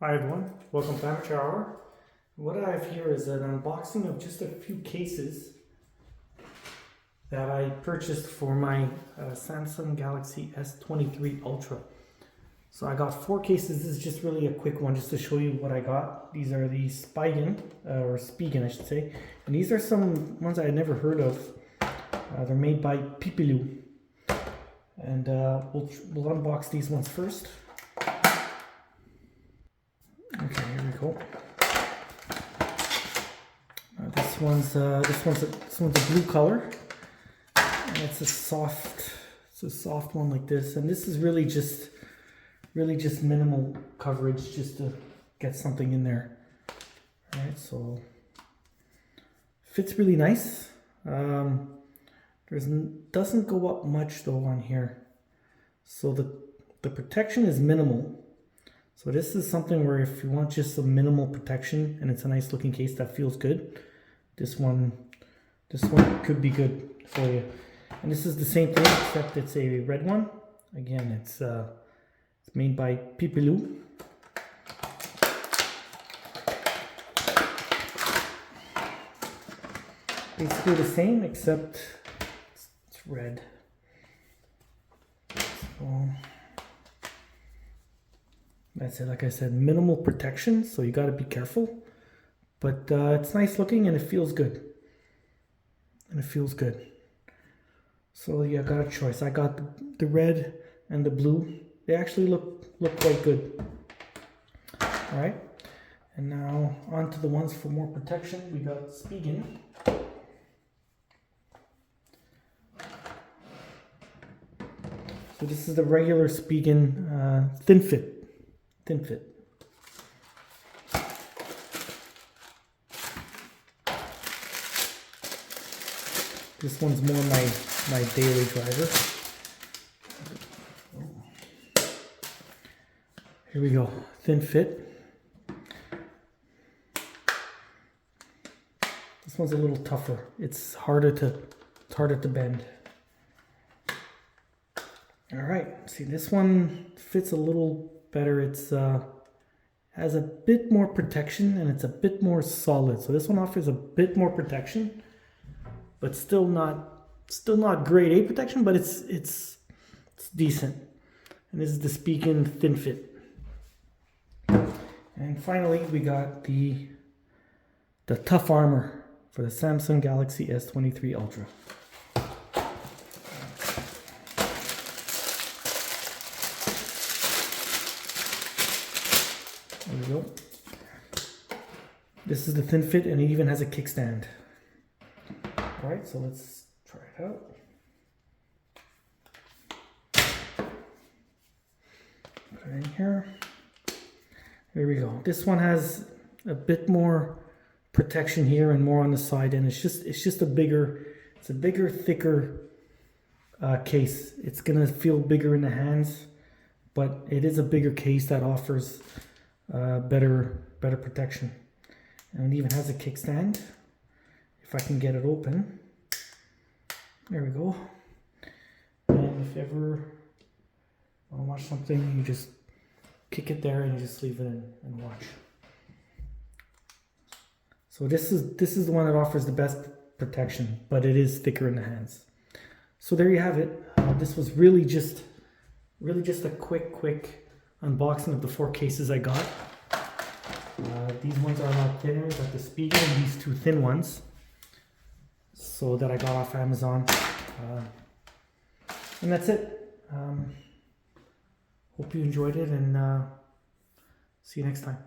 Hi everyone, welcome to Amateur Hour. What I have here is an unboxing of just a few cases that I purchased for my Samsung Galaxy S23 Ultra. So I got 4 cases. This is just really a quick one just to show you what I got. These are the Spigen, or Spigen I should say. And these are some ones I had never heard of. They're made by Pipilu. And we'll unbox these ones first. Okay, here we go. This one's a blue color, and it's a soft one like this. And this is really just minimal coverage, just to get something in there. All right, so fits really nice. Doesn't go up much though on here, so the protection is minimal. So this is something where if you want just some minimal protection and it's a nice looking case that feels good, this one could be good for you. And this is the same thing except it's a red one. Again, it's made by pipilu. Basically the same except it's red. So that's it. Like I said, minimal protection, so you got to be careful. But it's nice looking and it feels good. So yeah, I got a choice. I got the red and the blue. They actually look quite good. All right. And now on to the ones for more protection. We got Spigen. So this is the regular Spigen thin fit. This one's more my daily driver. Here we go, thin fit. This one's a little tougher. It's harder to bend. All right, see, this one fits a little better. It's has a bit more protection and it's a bit more solid. So this one offers a bit more protection, but still not grade A protection, but it's decent. And this is the Spigen thin fit. And finally, we got the tough armor for the Samsung Galaxy S23 Ultra. There we go. This is the thin fit and it even has a kickstand. Alright, so let's try it out. Put it in here. There we go. This one has a bit more protection here and more on the side, and it's just a bigger, thicker case. It's gonna feel bigger in the hands, but it is a bigger case that offers better protection. And it even has a kickstand. If I can get it open. There we go. And if ever want to watch something, you just kick it there and you just leave it in and watch. So this is the one that offers the best protection, but it is thicker in the hands. So there you have it. This was really just a quick unboxing of the 4 cases I got. These ones are a lot thinner, like the Spigen, and these 2 thin ones. So that I got off Amazon. And that's it. Hope you enjoyed it, and see you next time.